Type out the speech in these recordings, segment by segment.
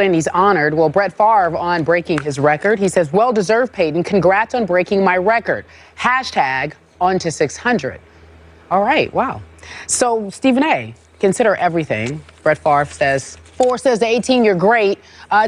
And he's honored. Well, Brett Favre on breaking his record. He says, well-deserved, Peyton. Congrats on breaking my record. Hashtag on to 600. All right. Wow. So, Stephen A., consider everything. Brett Favre says, 4 says to 18, you're great.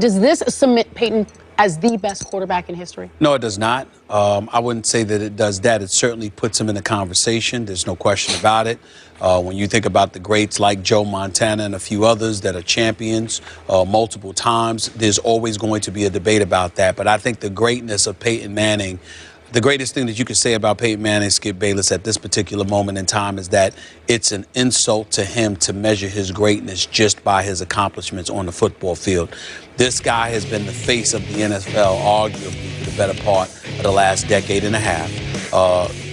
Does this cement Peyton as the best quarterback in history? No, it does not. I wouldn't say that it does that. It certainly puts him in the conversation. There's no question about it. When you think about the greats like Joe Montana and a few others that are champions multiple times, there's always going to be a debate about that. But I think the greatness of Peyton Manning, the greatest thing that you could say about Peyton Manning, Skip Bayless, at this particular moment in time is that it's an insult to him to measure his greatness just by his accomplishments on the football field. This guy has been the face of the NFL, arguably, for the better part of the last decade and a half.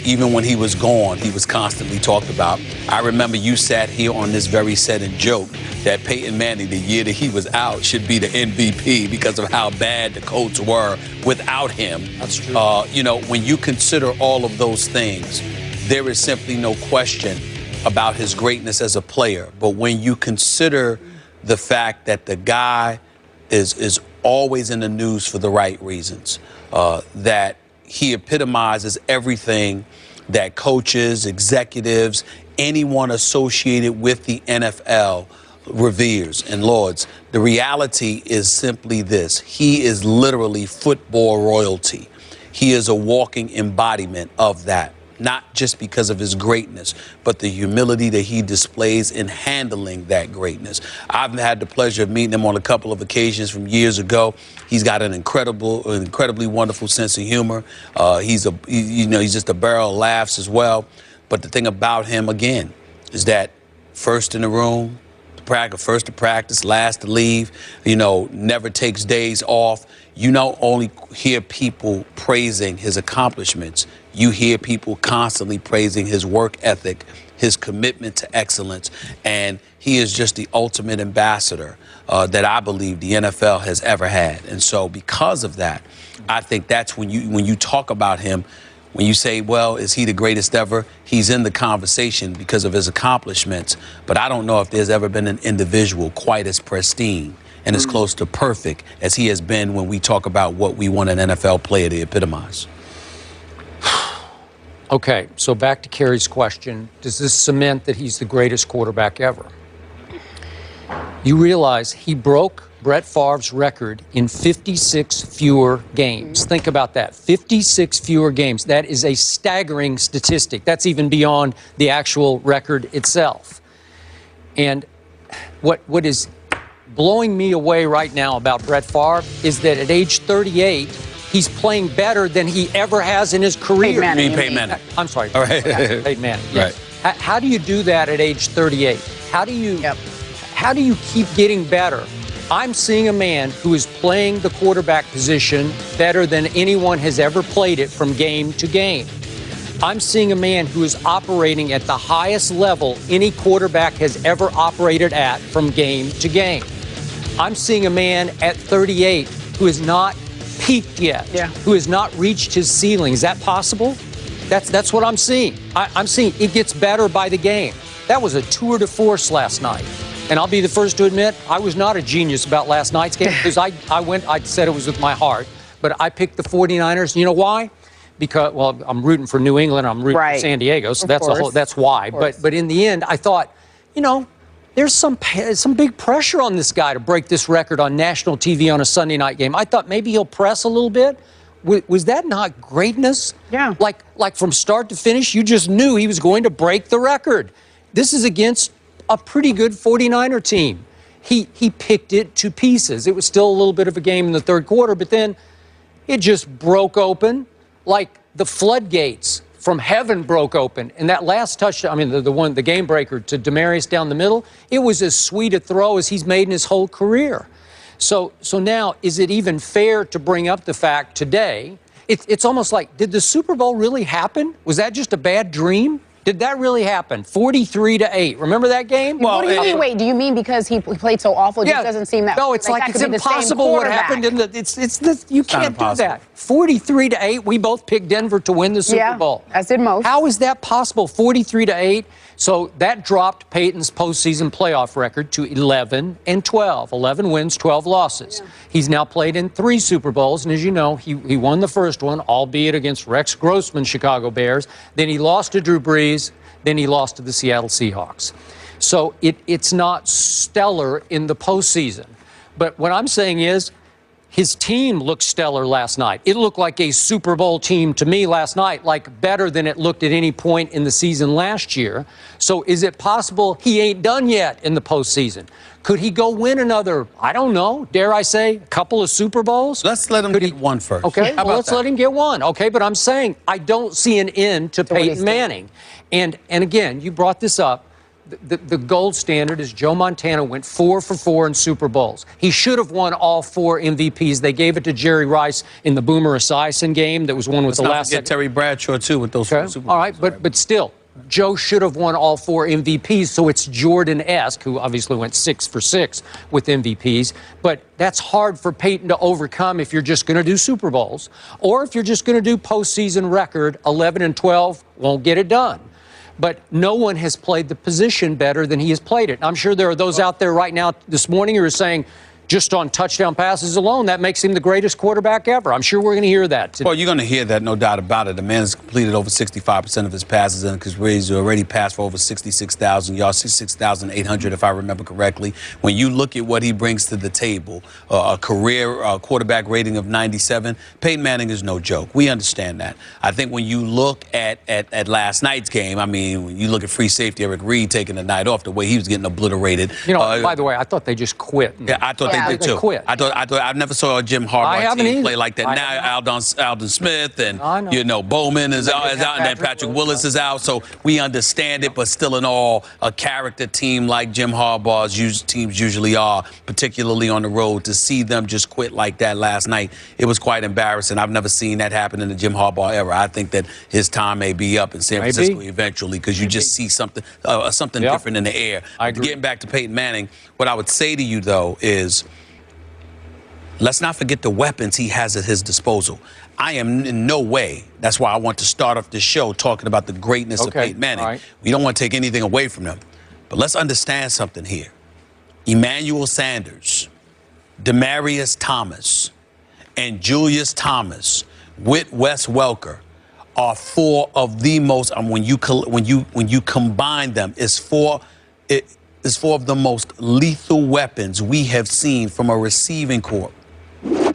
Even when he was gone, he was constantly talked about. I remember you sat here on this very set and joked that Peyton Manning, the year that he was out, should be the MVP because of how bad the Colts were without him. That's true. You know, when you consider all of those things, there is simply no question about his greatness as a player. But when you consider the fact that the guy is always in the news for the right reasons, that he epitomizes everything that coaches, executives, anyone associated with the NFL reveres and lauds. The reality is simply this. He is literally football royalty. He is a walking embodiment of that, not just because of his greatness, but the humility that he displays in handling that greatness. I've had the pleasure of meeting him on a couple of occasions from years ago. He's got an incredibly wonderful sense of humor. He's just a barrel of laughs as well. But the thing about him, again, is that first in the room, first to practice, last to leave, never takes days off. You not only hear people praising his accomplishments, you hear people constantly praising his work ethic, his commitment to excellence, and he is just the ultimate ambassador that I believe the NFL has ever had. And so because of that, I think that's when you talk about him, when you say, well, is he the greatest ever? He's in the conversation because of his accomplishments. But I don't know if there's ever been an individual quite as pristine and as close to perfect as he has been when we talk about what we want an NFL player to epitomize. Okay, so back to Kerry's question. Does this cement that he's the greatest quarterback ever? You realize he broke Brett Favre's record in 56 fewer games. Think about that. 56 fewer games. That is a staggering statistic. That's even beyond the actual record itself. And what is blowing me away right now about Brett Favre is that at age 38, he's playing better than he ever has in his career. Peyton Manning. I'm sorry. All right. Peyton Manning. Yes. Right. How do you do that at age 38? How do you keep getting better? I'm seeing a man who is playing the quarterback position better than anyone has ever played it from game to game. I'm seeing a man who is operating at the highest level any quarterback has ever operated at from game to game. I'm seeing a man at 38 who has not peaked yet, who has not reached his ceiling. Is that possible? That's what I'm seeing. I'm seeing it gets better by the game. That was a tour de force last night. And I'll be the first to admit, I was not a genius about last night's game because I said it was with my heart. But I picked the 49ers. You know why? Because, well, I'm rooting for New England. I'm rooting for San Diego. So that's why. But in the end, I thought, there's some big pressure on this guy to break this record on national TV on a Sunday night game. I thought maybe he'll press a little bit. Was that not greatness? Yeah. Like from start to finish, you just knew he was going to break the record. This is against a pretty good 49er team. He picked it to pieces. It was still a little bit of a game in the third quarter, but then it just broke open like the floodgates from heaven broke open. And that last touchdown, the game breaker to Demaryius down the middle, it was as sweet a throw as he's made in his whole career. So now, is it even fair to bring up the fact today, it's almost like, did the Super Bowl really happen? Was that just a bad dream? Did that really happen? 43-8. Remember that game? Well, what do you mean? Wait, do you mean because he played so awful? It just doesn't seem that. No, it's impossible what happened. You can't do that. 43-8. We both picked Denver to win the Super Bowl. As did most. How is that possible? 43-8. So that dropped Peyton's postseason playoff record to 11-12. 11 wins, 12 losses. Yeah. He's now played in 3 Super Bowls, and as you know, he won the first one, albeit against Rex Grossman's Chicago Bears. Then he lost to Drew Brees. Then he lost to the Seattle Seahawks. So it's not stellar in the postseason. But what I'm saying is, his team looked stellar last night. It looked like a Super Bowl team to me last night, like better than it looked at any point in the season last year. So is it possible he ain't done yet in the postseason? Could he go win another, I don't know, dare I say, a couple of Super Bowls? Let's let him get one first. Okay, well, let's let him get one. Okay, but I'm saying I don't see an end to Peyton Manning. And again, you brought this up. The gold standard is Joe Montana went 4 for 4 in Super Bowls. He should have won all 4 MVPs. They gave it to Jerry Rice in the Boomer Esiason game. That was one with the last. Let's not forget Terry Bradshaw too with those 4 Super Bowls. All right, but still, Joe should have won all 4 MVPs. So it's Jordan-esque, who obviously went 6 for 6 with MVPs. But that's hard for Peyton to overcome if you're just going to do Super Bowls, or if you're just going to do postseason record 11-12. Won't get it done. But no one has played the position better than he has played it. And I'm sure there are those out there right now this morning who are saying, just on touchdown passes alone, that makes him the greatest quarterback ever. I'm sure we're going to hear that today. Well, you're going to hear that, no doubt about it. The man has completed over 65% of his passes in his career. He's already passed for over 66,000 yards, 66,800 if I remember correctly. When you look at what he brings to the table, a career quarterback rating of 97, Peyton Manning is no joke. We understand that. I think when you look at last night's game, I mean, when you look at free safety Eric Reed taking the night off, the way he was getting obliterated. You know, by the way, I thought they just quit. Yeah, I thought they did too. Quit. I never saw a Jim Harbaugh team play like that. Now Aldon Smith and Bowman is out, and then Patrick Willis is out. So we understand it, but still in all, a character team like Jim Harbaugh's teams usually are, particularly on the road, to see them just quit like that last night, it was quite embarrassing. I've never seen that happen in the Jim Harbaugh era. I think that his time may be up in San Francisco eventually, because you just see something different in the air. Getting back to Peyton Manning, what I would say to you though is, let's not forget the weapons he has at his disposal. I am in no way, that's why I want to start off this show talking about the greatness of Peyton Manning. Right. We don't want to take anything away from them. But let's understand something here. Emmanuel Sanders, Demaryius Thomas, and Julius Thomas with Wes Welker are 4 of the most, when you combine them, it's 4 of the most lethal weapons we have seen from a receiving corps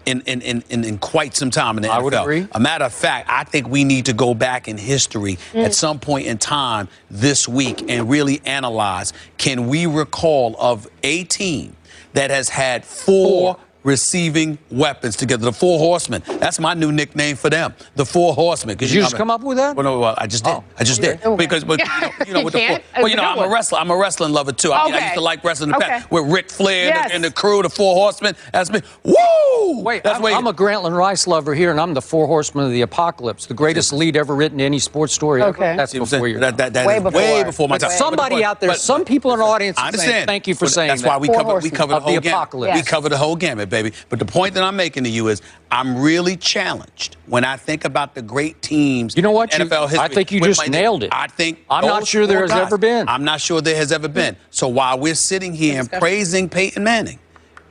in quite some time in the NFL. I would agree. A matter of fact, I think we need to go back in history at some point in time this week and really analyze, can we recall of a team that has had 4 receiving weapons together, the 4 horsemen. That's my new nickname for them, the 4 horsemen. Did you just come up with that? Well, no, I just did. I just did. Because, with the 4. Well, I'm a wrestler. I'm a wrestling lover too. I mean, I used to like wrestling in the past with Ric Flair and the crew, the 4 horsemen. That's me. Woo! Wait, I'm a Grantland Rice lover here, and I'm the 4 horsemen of the apocalypse, the greatest lead ever written in any sports story ever. That's before you. That is way before my time. Somebody out there, some people in our audience, I understand. Thank you for saying that. That's why we cover the whole gamut. We cover the whole gamut, baby. But the point that I'm making to you is, I'm really challenged when I think about the great teams. You know what? NFL history. I think you just nailed it. I'm not sure there has ever been. I'm not sure there has ever been. So while we're sitting here and praising Peyton Manning,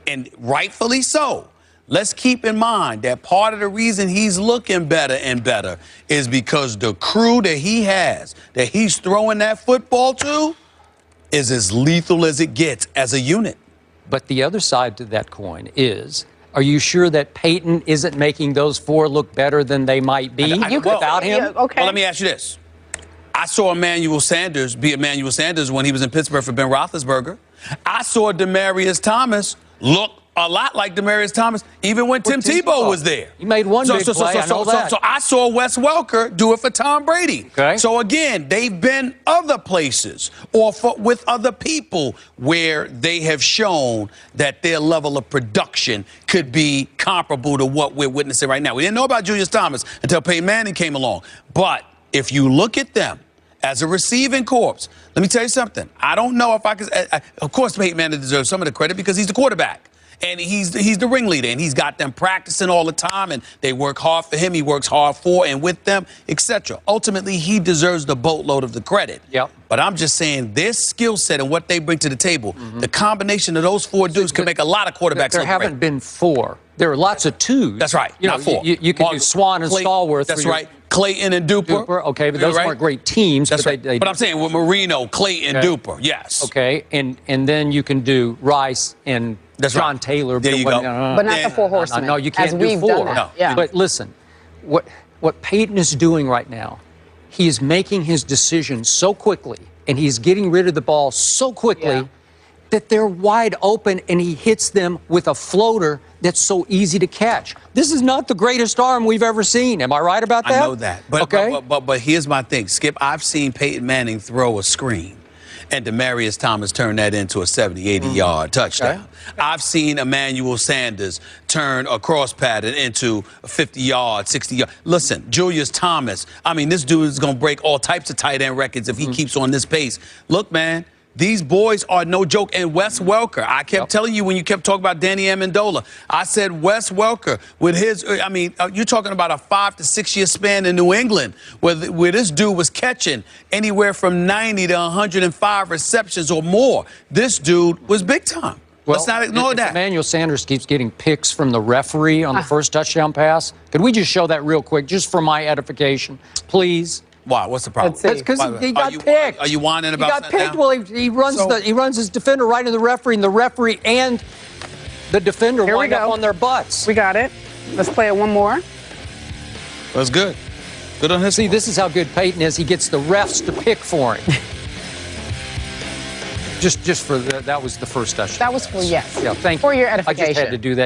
and rightfully so, let's keep in mind that part of the reason he's looking better and better is because the crew that he has, that he's throwing that football to, is as lethal as it gets as a unit. But the other side to that coin is, are you sure that Peyton isn't making those 4 look better than they might be without him? Well, let me ask you this. I saw Emmanuel Sanders be Emmanuel Sanders when he was in Pittsburgh for Ben Roethlisberger. I saw Demaryius Thomas look a lot like Demaryius Thomas, even when Tim Tebow was there. He made one big play, I know that. So I saw Wes Welker do it for Tom Brady. Okay. So again, they've been other places or with other people where they have shown that their level of production could be comparable to what we're witnessing right now. We didn't know about Julius Thomas until Peyton Manning came along. But if you look at them as a receiving corps, let me tell you something. I don't know if I could. Of course, Peyton Manning deserves some of the credit because he's the quarterback. And he's the ringleader, and he's got them practicing all the time, and they work hard for him. He works hard for and with them, etc. Ultimately, he deserves the boatload of the credit. Yep. But I'm just saying their skill set and what they bring to the table, the combination of those four dudes can make a lot of quarterbacks There look haven't great. been four. There are lots of twos. That's right. You not know, four. You can do Swan and Stallworth. That's right. Clayton and Duper. Okay, but those weren't great teams. That's but right. But I'm saying with Marino, Clayton, Duper, yes. Okay, and then you can do Rice and John Taylor. There you go. But not the four horsemen. No, you can't as do we've four. Done that. No. Yeah. But listen, what Peyton is doing right now, he is making his decisions so quickly, and he's getting rid of the ball so quickly that they're wide open, and he hits them with a floater that's so easy to catch. This is not the greatest arm we've ever seen. Am I right about that? I know that. But here's my thing, Skip. I've seen Peyton Manning throw a screen, and Demaryius Thomas turn that into a 70, 80-yard touchdown. Okay. I've seen Emmanuel Sanders turn a cross pattern into a 50-yard, 60-yard. Listen, Julius Thomas, I mean, this dude is going to break all types of tight end records if he keeps on this pace. Look, man, these boys are no joke. And Wes Welker, I kept telling you when you kept talking about Danny Amendola, I said Wes Welker with his, I mean, you're talking about a 5 to 6 year span in New England where this dude was catching anywhere from 90 to 105 receptions or more. This dude was big time. Well, let's not ignore that. Emmanuel Sanders keeps getting picks from the referee on the first touchdown pass. Could we just show that real quick, just for my edification, please? Why? What's the problem? That's because he got picked. Are you whining about that? He got picked. Well, he runs his defender right into the referee, and the referee and the defender wind up on their butts. We got it. Let's play it one more. That's good. Good on his. See, this is how good Peyton is. He gets the refs to pick for him. Just for that was the first touchdown. That was for yes. Yeah, thank you. For your edification. I just had to do that.